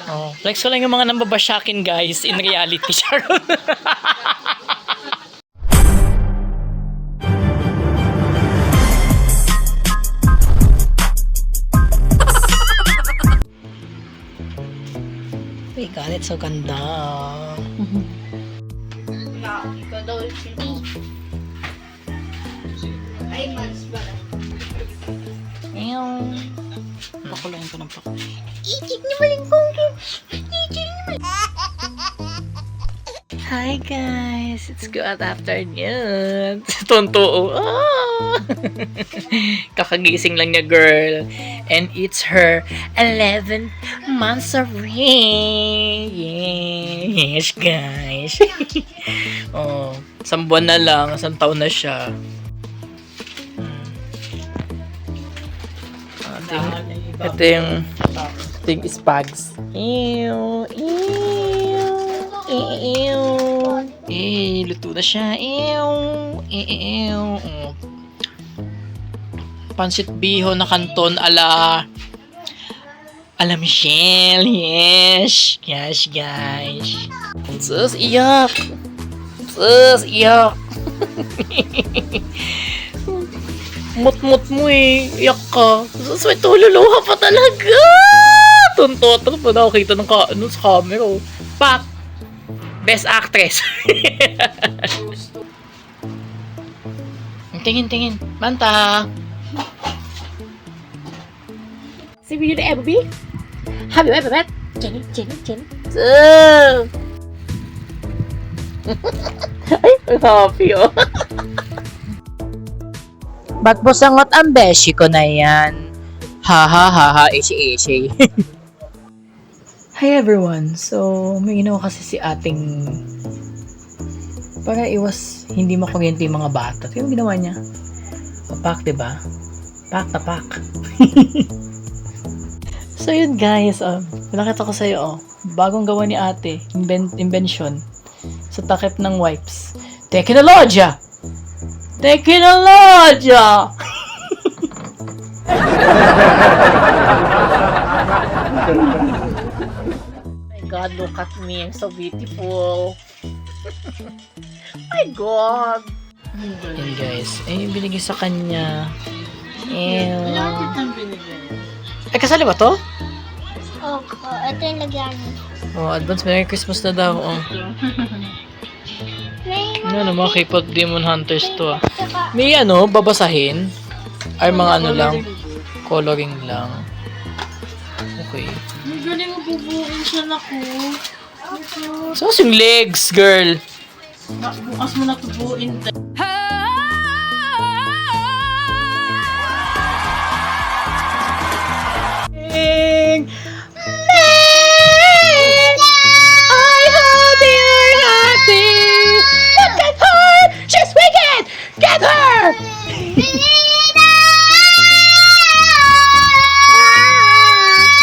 Oh, flex ko lang yung mga nambabasyakin guys in reality. Sharon. Oh my God, it's so ganda. Ikaw daw yung ay, mas ba? Ew. Pakulayin ko ng pakulayin. Itik niyo ba yung kongkin? Itik niyo ba? Hi guys! It's good afternoon! Tonto! Ah! Kakagising lang niya, girl. And it's her 11th monthsary! Yes, guys! Oh, 1 buwan na lang, 1 taon na siya. Ito yung spags. Ew! Ew! Ew! Eh, luto na siya. Ew! Ew! Pansit biho na kanton ala Michelle. Yes! Yes, guys. Sus, iyak! Sus, iyak! Mut-mut mo eh. Iyak ka. Sus, may tululuha pa talaga! Tuntot pa nakakita ng sa camera. Oh. Pak! Best actress. Tingin. Manta. See you ever be? Have you ever met? Jenny. So. Ay, ang happy oh. Ba't busangot ang beshi ko na yan? Ha, ishi. Hi everyone! So, may ginawa kasi si ating para iwas hindi makuryente yung mga bata. Ito yung ginawa niya. Papak, diba? Pak na pak. So yun guys, nakita ko sa'yo, bagong gawa ni ate, invention sa takip ng wipes. Teknolodya! God, look at me. I'm so beautiful. My God. Yan guys. Eh, binigay sa kanya. Ew. Eh, kasali ba to? Oh, ito yung lagyan. Oh, advance Merry Christmas na daw. Oh. Ano, mga K-pop Demon Hunters to ah. May babasahin. Ay, mga lang. Coloring lang. Okay. Ang galing mo bubuin siya na ko. So, yung legs, girl. Bukas mo na tubuin. I hope you're happy. Look at her. She's wicked. Get her.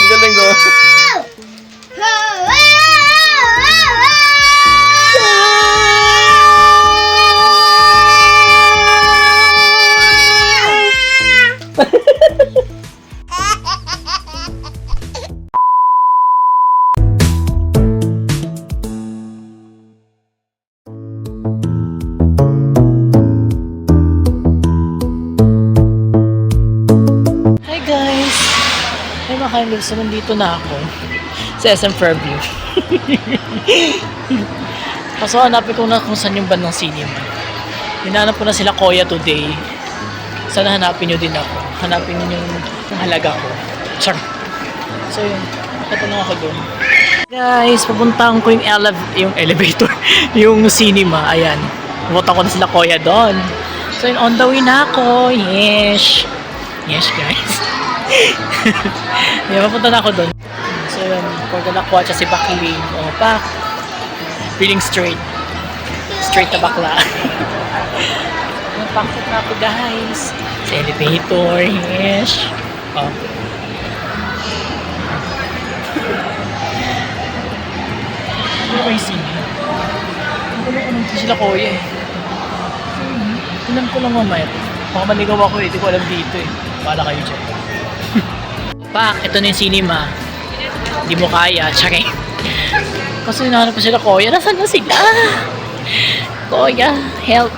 Ang galing ko. Hi guys! Ay mga ka-lives, so nandito na ako sa SM Fairview. Kaso hanapin ko na kung saan yung bandang cinema. Hinanap ko na sila Kuya today. Sana hanapin nyo din ako. Hanapin nyo yung halaga ko. Char! So yun, nakita na ako doon. Guys, papuntahan ko yung elevator, yung cinema. Ayan, pumunta ko na sila Kuya doon. So yun, on the way na ako. Yes! Yes, guys. Yeah, mapunta na ako doon. So yun, kung nakuha siya si Bakling. O, Pak. Feeling straight. Straight na bakla. Napakot na ako, guys. Sa elevator. Yes. Oh. Ano ba yung sini? Ano sila Kuya eh. Tinan ko lang mamaya. Baka manigaw ako eh. Hindi ko alam dito eh. Bahala kayo dyan. Pak, ito na yung cinema. Hindi mo kaya. Tsaka kasi hinahanap ko sila, Koya. Nasaan na sila? Koya, help.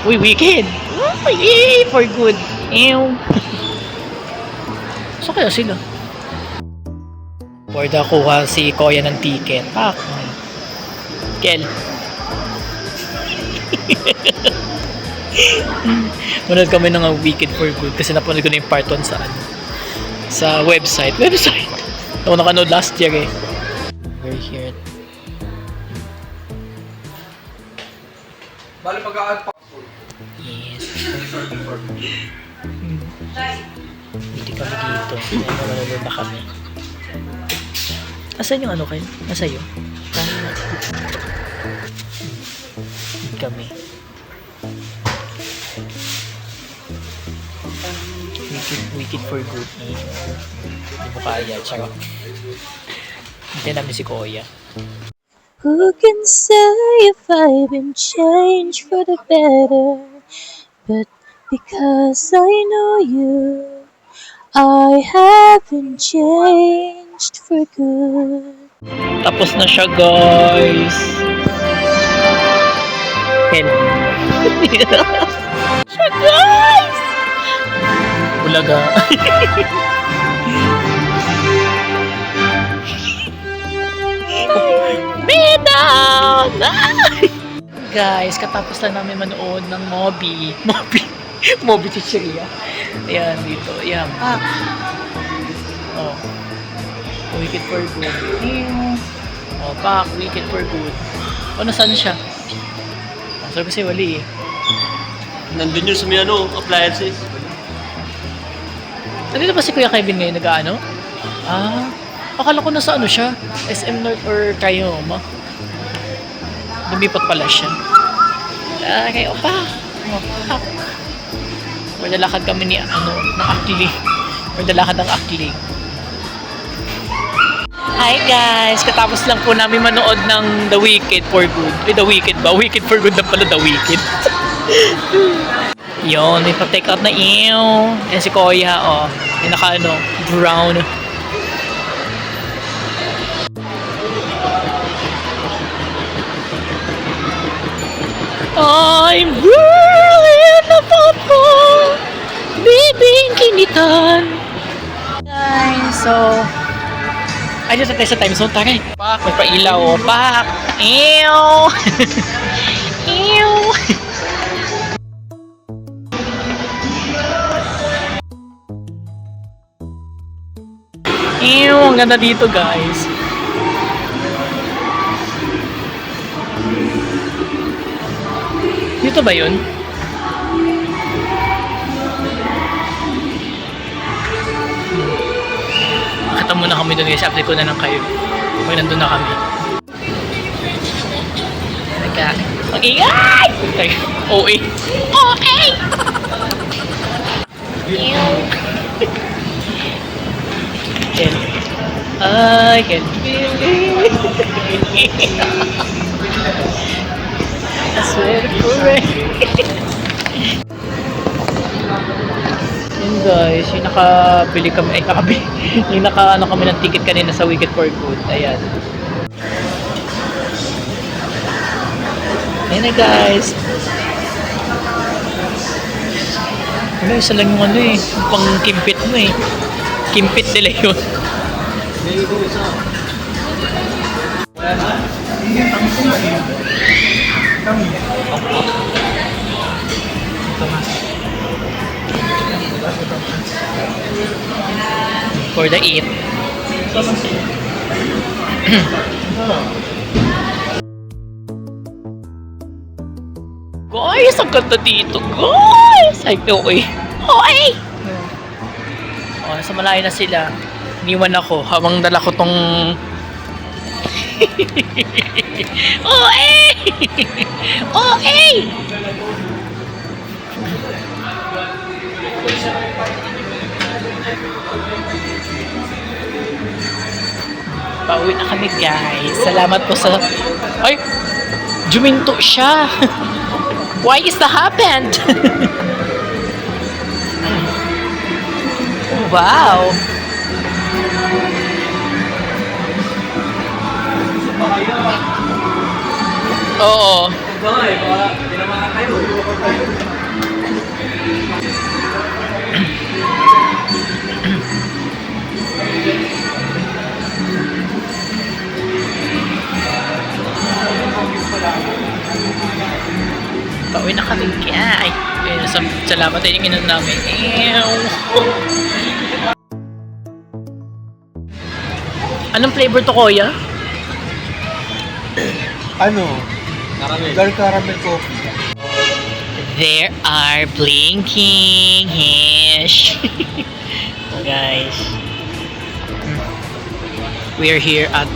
Uy, wicked. Oh, yay, for good. Ew. So kaya sila? Borda kuha si Koya ng ticket. Pak. Kel. Manood kami ng Wicked for Good kasi napanood ko na yung part 1 sa sa website. Ako nakanood last year eh. We're here. Bali pag-aad pa. Yes. Hindi kami dito. Manood na kami. Asan yung ano kayo? Nasa iyo? Kami. Wicked for Good. Hindi mo kaya. Charot. Hintayin namin si Koya. Who can say if I've been changed for the better? But because I know you, I haven't changed for good. Tapos na siya, guys. Ken. Siya, guys! Bulaga. Down! Guys, katapos lang namin manood ng Moby Chicheria. Ayan, dito. Ayan, pak. Oh. Wicked for Good. Oh, pak. Wicked for Good. Oh, nasaan siya? Sabi kasi wali eh. Nandun yun sa may appliances. Nandito ba si Kuya Kevin ngayon nag-ano? Ah, akala ko nasa ano siya? SM North or Cayoma. Lumipat pala siya. Okay, opa. Maglalakad kami ni ng Akli. Maglalakad ng Akli. Hi guys! Katapos lang po namin manood ng The Wicked for Good. The Wicked ba? Wicked for Good na pala The Wicked. Yun, may pa-take out na iyo. Yan si Koya, oh. Yung brown. I'm really in love ako. Bibing kinitan. Guys, so ay, dito tayo sa time zone. Taray. Pak, may pailaw. Oh. Pak. Ew. Ew. Ew, ang ganda dito, guys. Dito ba yun? Makita muna kami doon guys. Update ko na lang kayo. Pag nandun na kami. Mag-ingay! OA. OA! I can feel it. I swear forever. Yun guys, yung nakabili kami, yung naka kami ng ticket kanina sa Wicked for Good. Ayan. Ayan na guys. Ano, isa lang yung yung pang kimpit mo eh. Kimpit nila yun. For the eat. Guys, ang ganda dito, guys! Ay, okay. Okay! Oh, nasa malayo na sila. Iniwan ako habang dala ko tong okay! Okay! Pauwi na kami guys. Salamat po sa... Ay! Juminto siya! Why is that happened? Wow! ba nga eh, baka pinamahan kayo eh. Pauwi na kami. Ay, salamat tayo yung inan namin. Ew. Anong flavor to, Kuya? Ano? Caramel. Dark caramel coffee. There are blinking hish. Guys. We're here at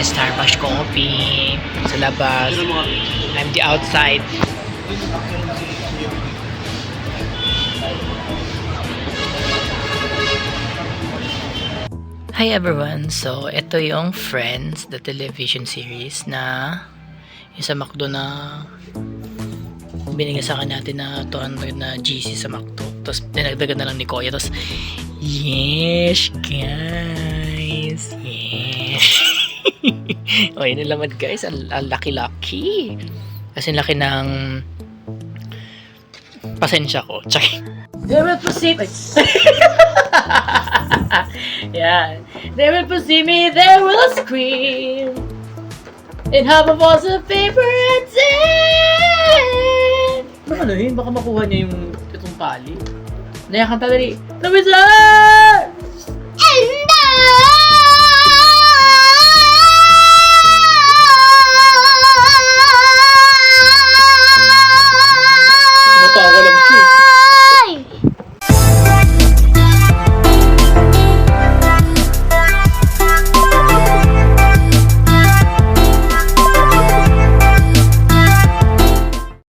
Starbucks Coffee sa labas. Ano mga I'm the outside. Hi everyone! So, ito yung Friends, the television series na yung sa McDo na binigyan sa akin natin na 200 na GC sa McDo. Tapos, dinagdagan na lang ni Koya. Tapos, yes, guys! Yes! O, yun ang laman, guys. Ang laki-laki. Kasi laki ng pasensya ko. Tsaka, they will proceed. Yeah. They will pursue me, they will scream and have a balls of paper and sand. Ano yun? Baka makuha niya yung itong pali. Nayakan talaga rin. The wizard!